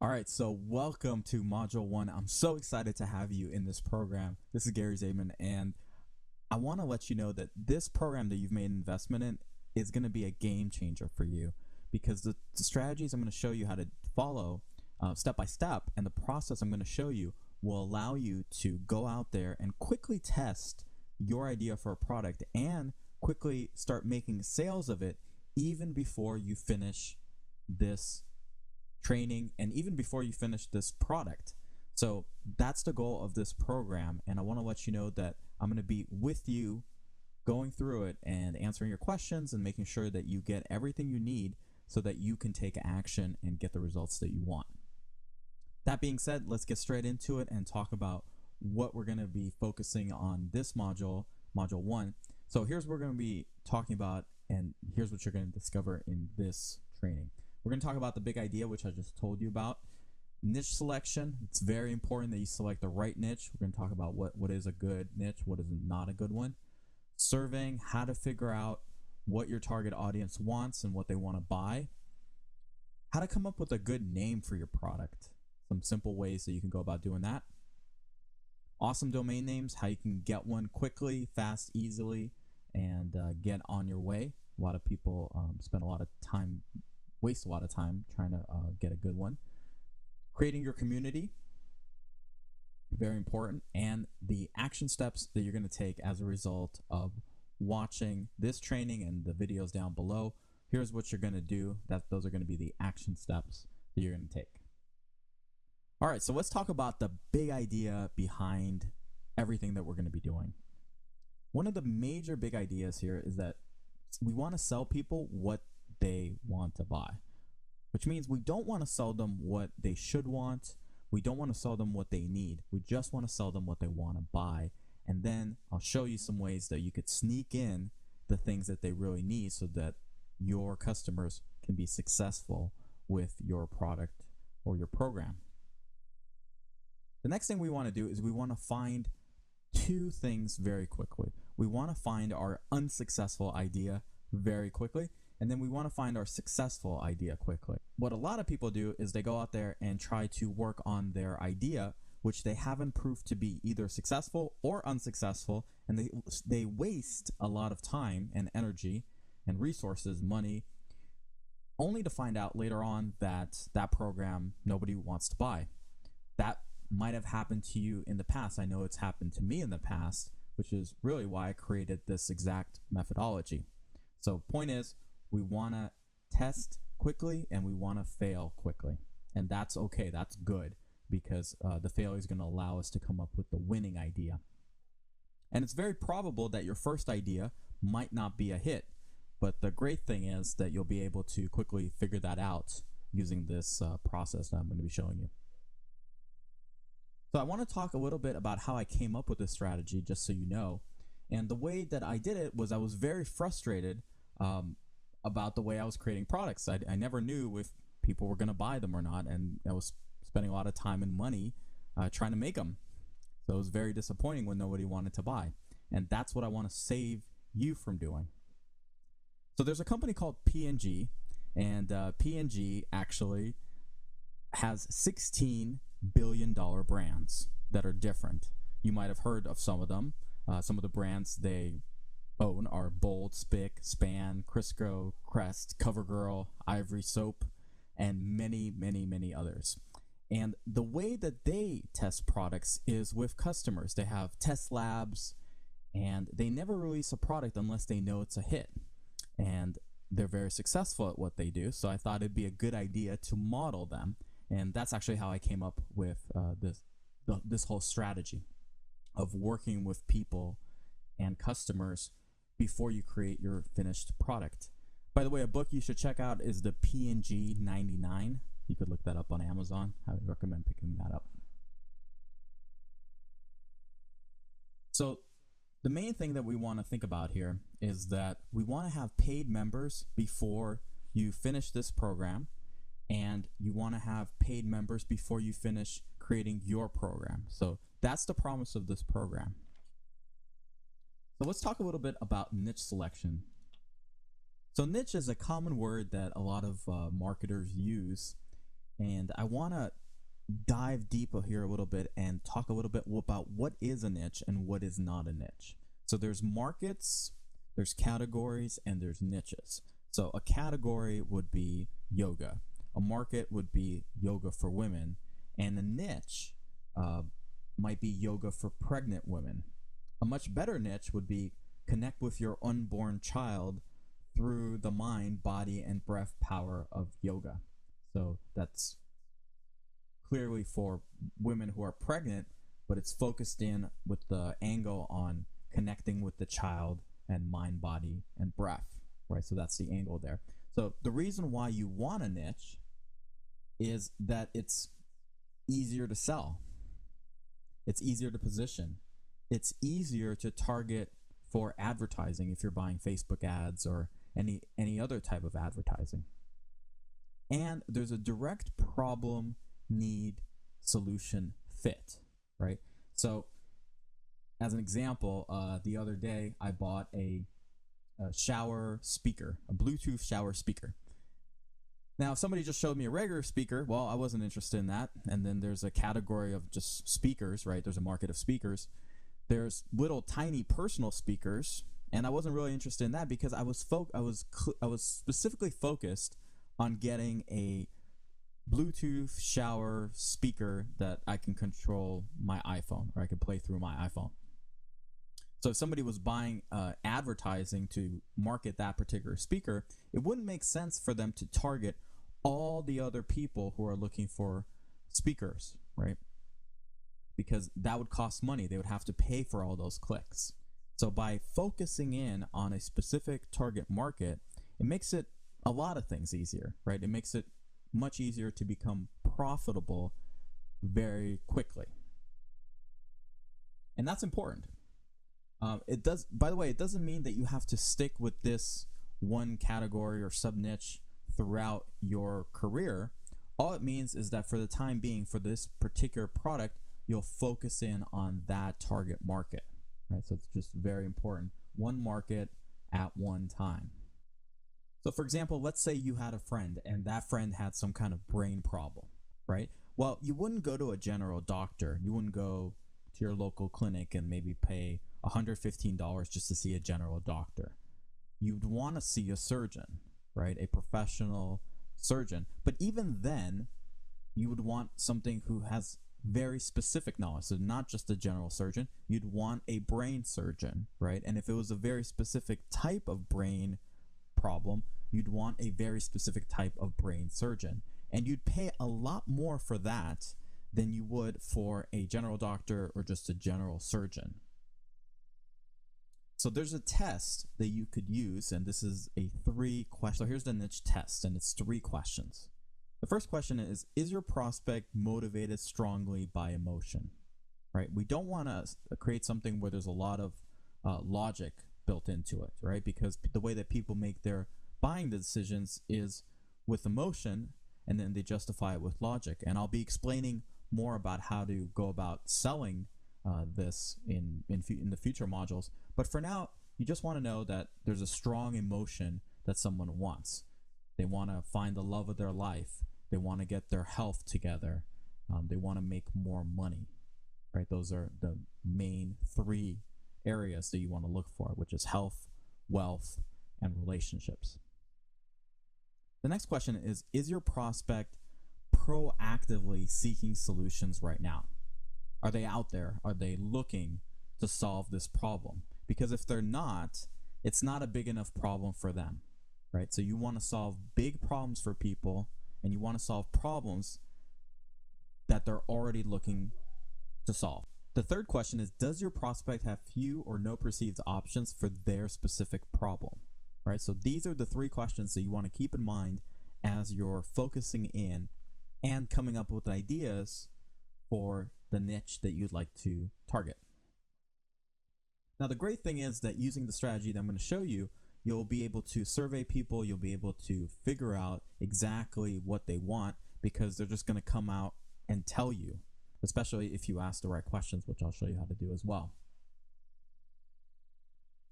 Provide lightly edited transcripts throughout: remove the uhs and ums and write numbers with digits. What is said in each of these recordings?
All right, so welcome to Module 1. I'm so excited to have you in this program. This is Gary Zaman, and I want to let you know that this program that you've made an investment in is going to be a game changer for you because the strategies I'm going to show you how to follow step by step and the process I'm going to show you will allow you to go out there and quickly test your idea for a product and quickly start making sales of it even before you finish this training and even before you finish this product. So that's the goal of this program, and I want to let you know that I'm going to be with you going through it and answering your questions and making sure that you get everything you need so that you can take action and get the results that you want. That being said, let's get straight into it and talk about what we're going to be focusing on this module 1. So here's what we're going to be talking about, and here's what you're going to discover in this training. We're going to talk about the big idea, which I just told you about. Niche selection. It's very important that you select the right niche. We're going to talk about what is a good niche, what is not a good one. Surveying, how to figure out what your target audience wants and what they want to buy. How to come up with a good name for your product. Some simple ways that you can go about doing that. Awesome domain names, how you can get one quickly, fast, easily, and get on your way. A lot of people waste a lot of time trying to get a good one. Creating your community, very important, and the action steps that you're going to take as a result of watching this training and the videos down below. Here's what you're going to do. Those are going to be the action steps that you're going to take. All right, so let's talk about the big idea behind everything that we're going to be doing. One of the major big ideas here is that we want to sell people what they want to buy, which means we don't want to sell them what they should want. We don't want to sell them what they need. We just want to sell them what they want to buy. And then I'll show you some ways that you could sneak in the things that they really need so that your customers can be successful with your product or your program. The next thing we want to do is we want to find two things very quickly. We want to find our unsuccessful idea very quickly, and then we want to find our successful idea quickly. What a lot of people do is they go out there and try to work on their idea, which they haven't proved to be either successful or unsuccessful, and they waste a lot of time and energy and resources, money, only to find out later on that that program nobody wants to buy. That might have happened to you in the past. I know it's happened to me in the past, which is really why I created this exact methodology. So point is, we want to test quickly and we want to fail quickly. And that's okay. That's good because the failure is going to allow us to come up with the winning idea. And it's very probable that your first idea might not be a hit. But the great thing is that you'll be able to quickly figure that out using this process that I'm going to be showing you. So I want to talk a little bit about how I came up with this strategy, just so you know. And the way that I did it was I was very frustrated about the way I was creating products. I never knew if people were going to buy them or not, and I was spending a lot of time and money trying to make them. So it was very disappointing when nobody wanted to buy. And that's what I want to save you from doing. So there's a company called P&G, and P&G actually has 16 billion-dollar brands that are different. You might have heard of some of them. Some of the brands they own are Bold, Spic, Span, Crisco, Crest, CoverGirl, Ivory Soap, and many, many, many others. And the way that they test products is with customers. They have test labs, and they never release a product unless they know it's a hit. And they're very successful at what they do, so I thought it'd be a good idea to model them. And that's actually how I came up with this whole strategy of working with people and customers before you create your finished product. By the way, a book you should check out is the P&G 99. You could look that up on Amazon. I would recommend picking that up. So the main thing that we want to think about here is that we want to have paid members before you finish this program, and you want to have paid members before you finish creating your program. So that's the promise of this program. So let's talk a little bit about niche selection. So niche is a common word that a lot of marketers use, And I want to dive deeper here a little bit and talk a little bit about what is a niche and what is not a niche. So there's markets, there's categories, and there's niches. So a category would be yoga. A market would be yoga for women. And a niche might be yoga for pregnant women. A much better niche would be connect with your unborn child through the mind, body, and breath power of yoga. So that's clearly for women who are pregnant, but it's focused in with the angle on connecting with the child and mind, body, and breath, right? So that's the angle there. So the reason why you want a niche is that it's easier to sell. It's easier to position. It's easier to target for advertising if you're buying Facebook ads or any other type of advertising. And there's a direct problem, need, solution fit, right? So as an example, the other day I bought a shower speaker, a Bluetooth shower speaker. Now, if somebody just showed me a regular speaker, well, I wasn't interested in that. And then there's a category of just speakers, right? There's a market of speakers. There's little tiny personal speakers, and I wasn't really interested in that because I was specifically focused on getting a Bluetooth shower speaker that I can control my iPhone, or I can play through my iPhone. So if somebody was buying advertising to market that particular speaker, it wouldn't make sense for them to target all the other people who are looking for speakers, right? Because that would cost money. They would have to pay for all those clicks. So by focusing in on a specific target market, it makes it a lot of things easier, right? It makes it much easier to become profitable very quickly. And that's important. It does, by the way, it doesn't mean that you have to stick with this one category or sub niche throughout your career. All it means is that for the time being, for this particular product, you'll focus in on that target market, right? So it's just very important. One market at one time. So for example, let's say you had a friend and that friend had some kind of brain problem, right? Well, you wouldn't go to a general doctor. You wouldn't go to your local clinic and maybe pay $115 just to see a general doctor. You'd want to see a surgeon, right? A professional surgeon. But even then, you would want something who has very specific knowledge. So not just a general surgeon, you'd want a brain surgeon, right? And if it was a very specific type of brain problem, you'd want a very specific type of brain surgeon. And you'd pay a lot more for that than you would for a general doctor or just a general surgeon. So there's a test that you could use, and this is a 3-question. So here's the niche test, and it's 3 questions. The first question is your prospect motivated strongly by emotion, right? We don't want to create something where there's a lot of logic built into it, right? Because the way that people make their buying decisions is with emotion, and then they justify it with logic. And I'll be explaining more about how to go about selling this in the future modules. But for now, you just want to know that there's a strong emotion that someone wants. They want to find the love of their life. They want to get their health together. They want to make more money, right? Those are the main 3 areas that you want to look for, which is health, wealth, and relationships. The next question is your prospect proactively seeking solutions right now? Are they out there? Are they looking to solve this problem? Because if they're not, it's not a big enough problem for them, right? So you want to solve big problems for people, and you want to solve problems that they're already looking to solve. The third question is, does your prospect have few or no perceived options for their specific problem, right? So these are the 3 questions that you want to keep in mind as you're focusing in and coming up with ideas for the niche that you'd like to target. Now, the great thing is that using the strategy that I'm going to show you, you'll be able to survey people, you'll be able to figure out exactly what they want, because they're just going to come out and tell you, especially if you ask the right questions, which I'll show you how to do as well.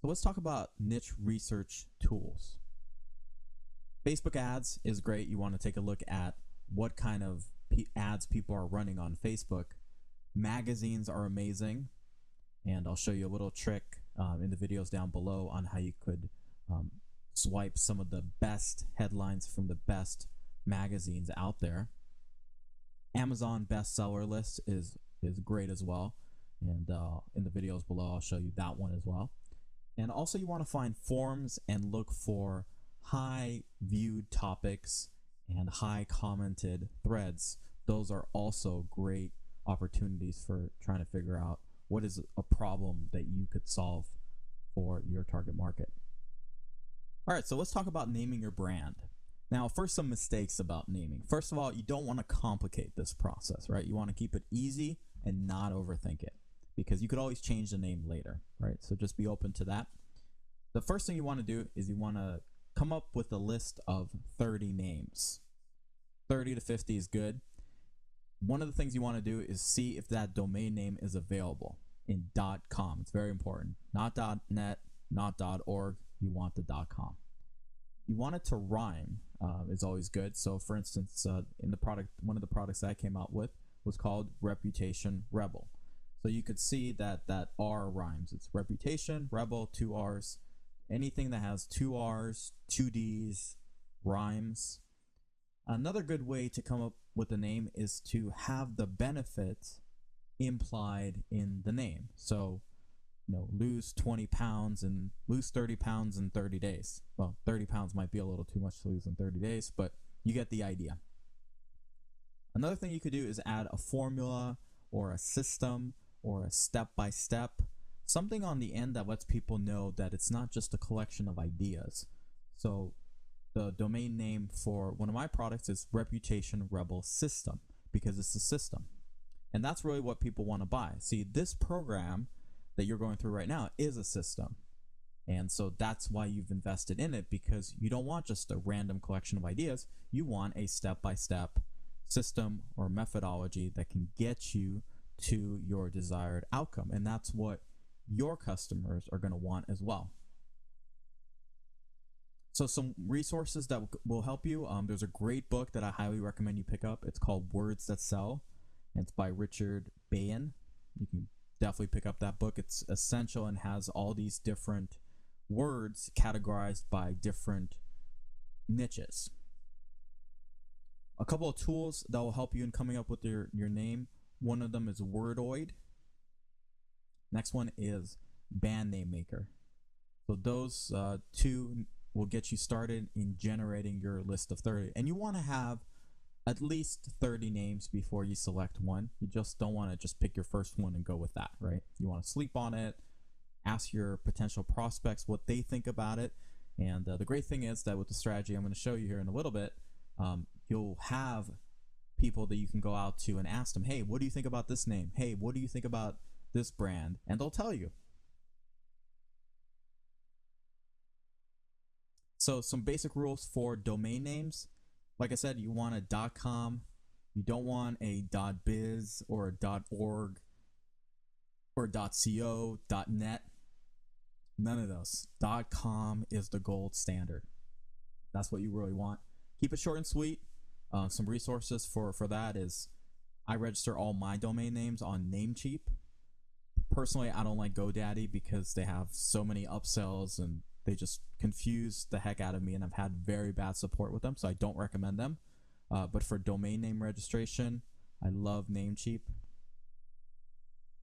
So let's talk about niche research tools. Facebook ads is great. You want to take a look at what kind of ads people are running on Facebook. Magazines are amazing, and I'll show you a little trick in the videos down below on how you could swipe some of the best headlines from the best magazines out there. Amazon bestseller list is great as well, and in the videos below I'll show you that one as well. And also you want to find forums and look for high viewed topics and high commented threads. Those are also great opportunities for trying to figure out what is a problem that you could solve for your target market. All right, so let's talk about naming your brand. Now, first, some mistakes about naming. First of all, you don't want to complicate this process, right? You want to keep it easy and not overthink it, because you could always change the name later, right? So just be open to that. The first thing you want to do is you want to come up with a list of 30 names. 30 to 50 is good. One of the things you want to do is see if that domain name is available in .com. It's very important. Not .net, not .org. You want the .com. You want it to rhyme is always good. So for instance, in the product, one of the products I came out with was called Reputation Rebel. So you could see that that R rhymes. It's Reputation, Rebel, 2 R's. Anything that has 2 R's, 2 D's rhymes. Another good way to come up with a name is to have the benefit implied in the name. So, lose 20 pounds and lose 30 pounds in 30 days. Well, 30 pounds might be a little too much to lose in 30 days, but you get the idea. Another thing you could do is add a formula or a system or a step-by-step, something on the end that lets people know that it's not just a collection of ideas. So the domain name for one of my products is Reputation Rebel System, because it's a system. And that's really what people want to buy. See, this program that you're going through right now is a system. And so that's why you've invested in it, because you don't want just a random collection of ideas. You want a step-by-step system or methodology that can get you to your desired outcome. And that's what your customers are going to want as well. So some resources that will help you. There's a great book that I highly recommend you pick up. It's called Words That Sell, and it's by Richard Bayan. You can definitely pick up that book. It's essential and has all these different words categorized by different niches. A couple of tools that will help you in coming up with your name. One of them is Wordoid. Next one is Band Name Maker. So those two will get you started in generating your list of 30. And you want to have at least 30 names before you select one. You just don't want to just pick your first one and go with that, right? You want to sleep on it, ask your potential prospects what they think about it. And the great thing is that with the strategy I'm going to show you here in a little bit, you'll have people that you can go out to and ask them, hey, what do you think about this name? Hey, what do you think about this brand? And they'll tell you. So some basic rules for domain names. Like I said, you want a .com. You don't want a .biz or a .org or .co, .net. None of those. .com is the gold standard. That's what you really want. Keep it short and sweet. Some resources for that is I register all my domain names on Namecheap. Personally, I don't like GoDaddy because they have so many upsells and they just confuse the heck out of me, and I've had very bad support with them, so I don't recommend them. But for domain name registration, I love Namecheap.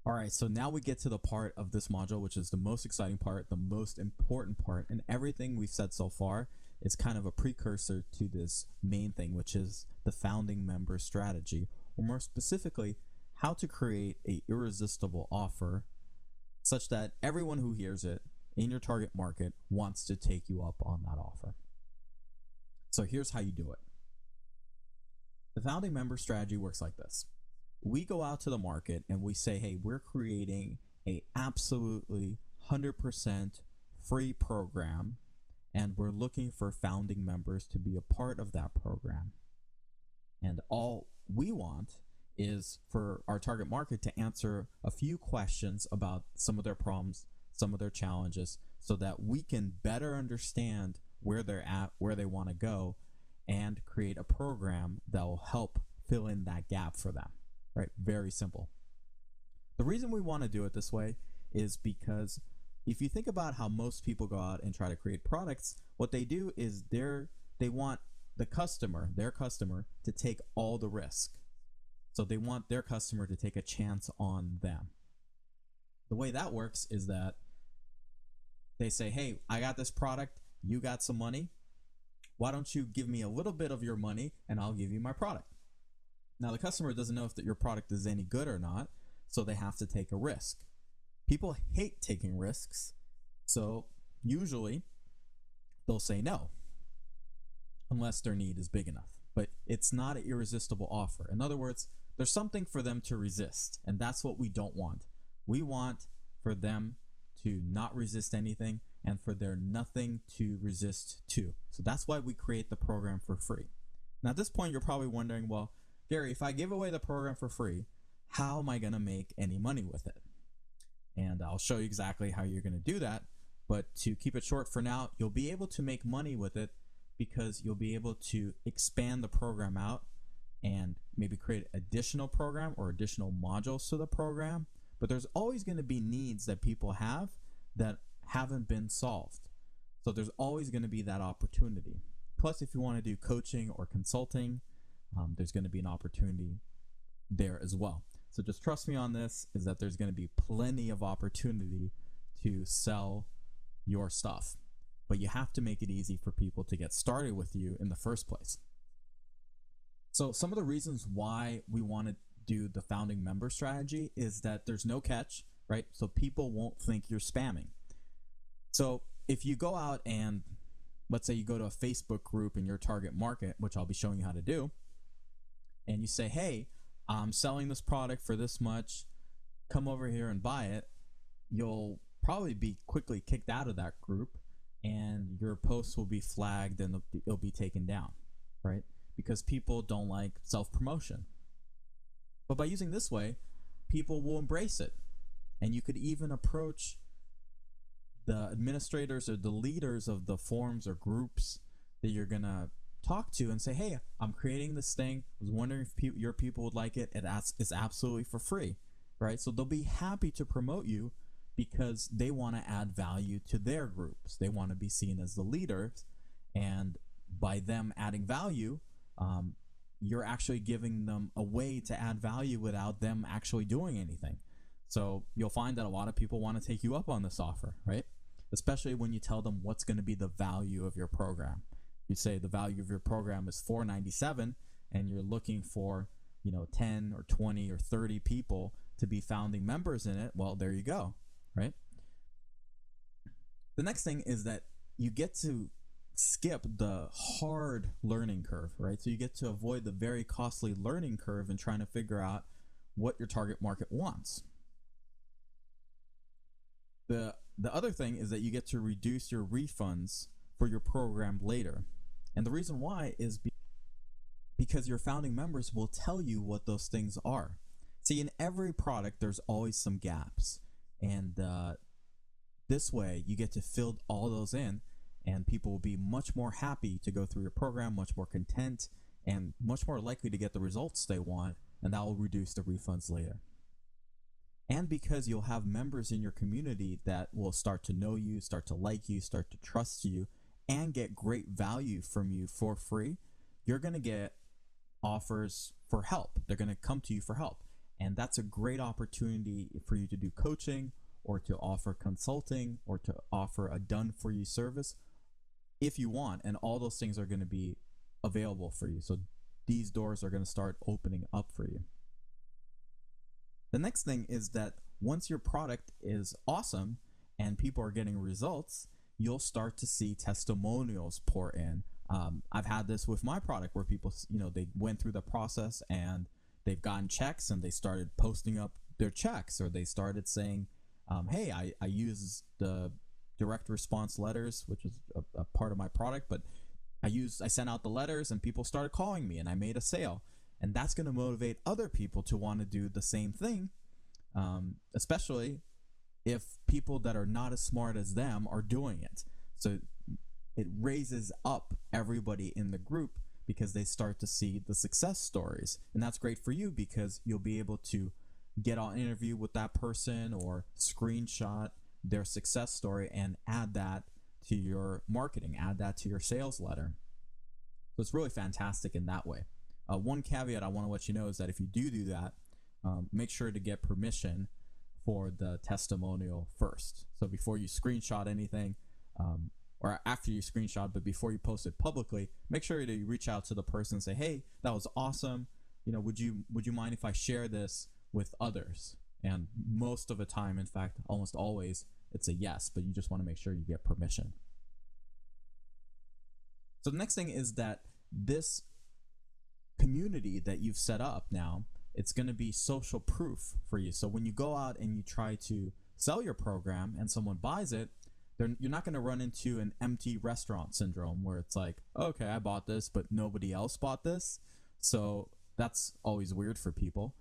All right, so now we get to the part of this module, which is the most exciting part, the most important part, and everything we've said so far is kind of a precursor to this main thing, which is the founding member strategy, or more specifically, how to create an irresistible offer such that everyone who hears it in your target market wants to take you up on that offer. So here's how you do it. The founding member strategy works like this. We go out to the market and we say, hey, we're creating a absolutely 100% free program, and we're looking for founding members to be a part of that program. And all we want is for our target market to answer a few questions about some of their problems, some of their challenges, so that we can better understand where they're at, where they want to go, and create a program that will help fill in that gap for them, right? Very simple. The reason we want to do it this way is because if you think about how most people go out and try to create products, what they do is they want their customer to take all the risk. So they want their customer to take a chance on them. The way that works is that they say, hey, I got this product, you got some money. Why don't you give me a little bit of your money and I'll give you my product? Now, the customer doesn't know if your product is any good or not, so they have to take a risk. People hate taking risks, so usually they'll say no, unless their need is big enough. But it's not an irresistible offer. In other words, there's something for them to resist, and that's what we don't want. We want for them to not resist anything and for their nothing to resist to. So that's why we create the program for free. Now, at this point, you're probably wondering, well, Gary, if I give away the program for free, how am I going to make any money with it? And I'll show you exactly how you're going to do that. But to keep it short for now, you'll be able to make money with it because you'll be able to expand the program out and maybe create additional program or additional modules to the program. But there's always going to be needs that people have that haven't been solved. So there's always going to be that opportunity. Plus, if you want to do coaching or consulting, there's going to be an opportunity there as well. So just trust me on this, is that there's going to be plenty of opportunity to sell your stuff. But you have to make it easy for people to get started with you in the first place. So some of the reasons why we want to do the founding member strategy is that there's no catch, right? So people won't think you're spamming. So if you go out and let's say you go to a Facebook group in your target market, which I'll be showing you how to do, and you say, hey, I'm selling this product for this much, come over here and buy it, you'll probably be quickly kicked out of that group and your posts will be flagged and it'll be taken down, right? Because people don't like self-promotion. But by using this way, people will embrace it. And you could even approach the administrators or the leaders of the forums or groups that you're going to talk to and say, hey, I'm creating this thing. I was wondering if your people would like it. It's absolutely for free, right? So they'll be happy to promote you because they want to add value to their groups. They want to be seen as the leaders. And by them adding value, you're actually giving them a way to add value without them actually doing anything. So you'll find that a lot of people want to take you up on this offer, right? Especially when you tell them what's going to be the value of your program. You say the value of your program is $497 and you're looking for, 10 or 20 or 30 people to be founding members in it. Well, there you go, right? The next thing is that you get to skip the hard learning curve, right? So you get to avoid the very costly learning curve and trying to figure out what your target market wants. The other thing is that you get to reduce your refunds for your program later. And the reason why is because your founding members will tell you what those things are. See, in every product, there's always some gaps. And this way, you get to fill all those in, and people will be much more happy to go through your program, much more content, and much more likely to get the results they want, and that will reduce the refunds later. And because you'll have members in your community that will start to know you, start to like you, start to trust you, and get great value from you for free, you're going to get offers for help. They're going to come to you for help. And that's a great opportunity for you to do coaching or to offer consulting or to offer a done-for-you service if you want. And all those things are going to be available for you. So these doors are going to start opening up for you. The next thing is that once your product is awesome and people are getting results, you'll start to see testimonials pour in. I've had this with my product where people, they went through the process and they've gotten checks and they started posting up their checks, or they started saying, hey, I use the direct response letters, which is a part of my product, but I sent out the letters and people started calling me and I made a sale. And that's going to motivate other people to want to do the same thing, especially if people that are not as smart as them are doing it. So it raises up everybody in the group because they start to see the success stories. And that's great for you because you'll be able to get on an interview with that person or screenshot their success story and add that to your marketing, add that to your sales letter. So it's really fantastic in that way. One caveat I want to let you know is that if you do that, make sure to get permission for the testimonial first. So before you screenshot anything, or after you screenshot, but before you post it publicly, make sure that you reach out to the person and say, hey, that was awesome. Would you mind if I share this with others? And most of the time, in fact, almost always, it's a yes, but you just want to make sure you get permission. So the next thing is that this community that you've set up now, it's going to be social proof for you. So when you go out and you try to sell your program and someone buys it, you're not going to run into an empty restaurant syndrome where it's like, okay, I bought this, but nobody else bought this. So that's always weird for people.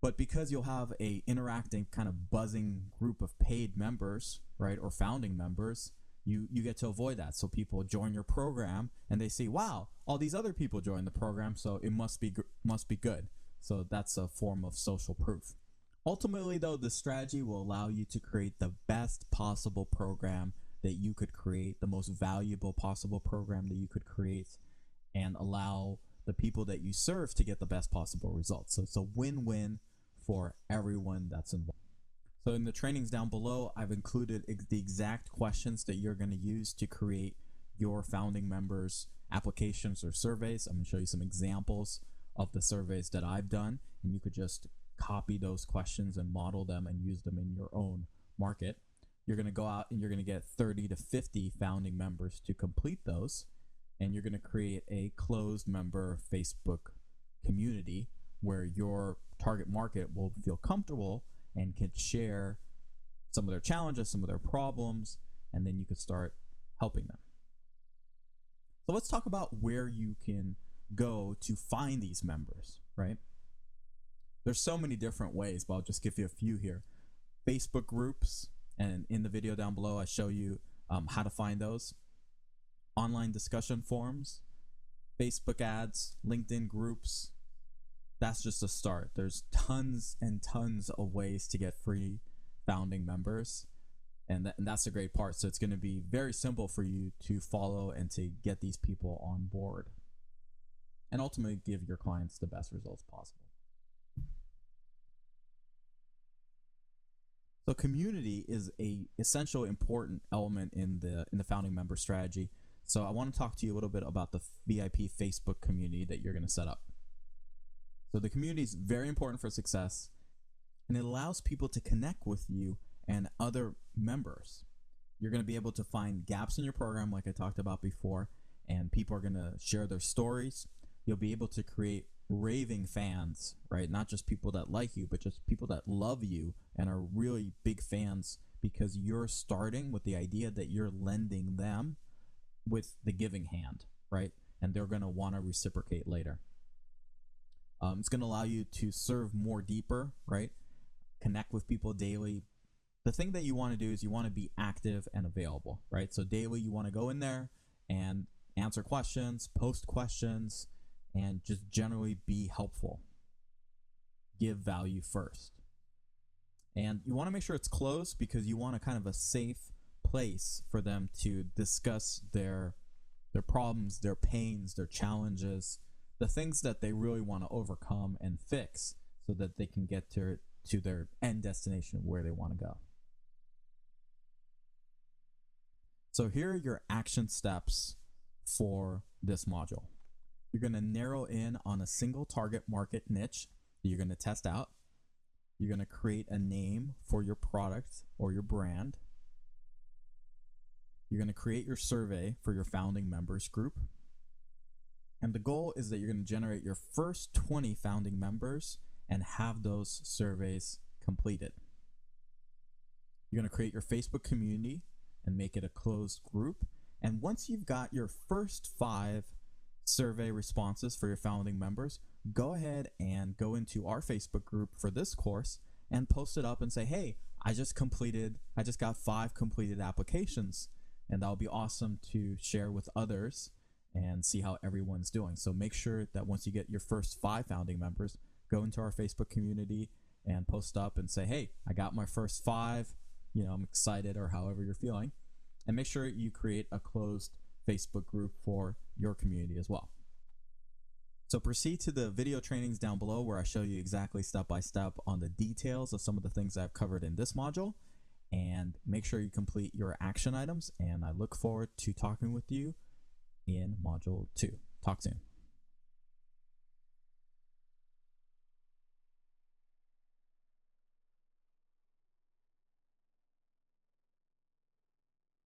But because you'll have a interacting kind of buzzing group of paid members, right, or founding members, you get to avoid that. So people join your program and they see, wow, all these other people joined the program, so it must be good. So that's a form of social proof. Ultimately, though, the strategy will allow you to create the best possible program that you could create, the most valuable possible program that you could create, and allow the people that you serve to get the best possible results. So it's a win-win for everyone that's involved. So in the trainings down below, I've included the exact questions that you're going to use to create your founding members' applications or surveys. I'm going to show you some examples of the surveys that I've done, and you could just copy those questions and model them and use them in your own market. You're going to go out and you're going to get 30 to 50 founding members to complete those, and you're going to create a closed member Facebook community where your target market will feel comfortable and can share some of their challenges, some of their problems, and then you can start helping them. So let's talk about where you can go to find these members, right? There's so many different ways, but I'll just give you a few here. Facebook groups, and in the video down below, I show you how to find those. Online discussion forums, Facebook ads, LinkedIn groups. That's just a start. There's tons and tons of ways to get free founding members, and that's a great part. So it's going to be very simple for you to follow and to get these people on board, and ultimately give your clients the best results possible. So community is a essential important element in the founding member strategy. So I want to talk to you a little bit about the VIP Facebook community that you're going to set up. So the community is very important for success, and it allows people to connect with you and other members. You're going to be able to find gaps in your program like I talked about before, and people are going to share their stories. You'll be able to create raving fans, right? Not just people that like you, but just people that love you and are really big fans because you're starting with the idea that you're lending them with the giving hand, right? And they're going to want to reciprocate later. It's going to allow you to serve more deeper, right? Connect with people daily. The thing that you want to do is you want to be active and available, right? So daily you want to go in there and answer questions, post questions, and just generally be helpful. Give value first. And you want to make sure it's closed because you want a kind of a safe place for them to discuss their problems, their pains, their challenges, the things that they really want to overcome and fix so that they can get to their end destination where they want to go. So here are your action steps for this module. You're going to narrow in on a single target market niche that you're going to test out. You're going to create a name for your product or your brand. You're going to create your survey for your founding members group. And the goal is that you're going to generate your first 20 founding members and have those surveys completed. You're going to create your Facebook community and make it a closed group. And once you've got your first 5 survey responses for your founding members, go ahead and go into our Facebook group for this course and post it up and say, hey, I just got 5 completed applications. And that'll be awesome to share with others and see how everyone's doing. So make sure that once you get your first 5 founding members, go into our Facebook community and post up and say, hey, I got my first 5, I'm excited, or however you're feeling. And make sure you create a closed Facebook group for your community as well. So proceed to the video trainings down below where I show you exactly step by step on the details of some of the things I've covered in this module. And make sure you complete your action items. And I look forward to talking with you in Module 2. Talk soon.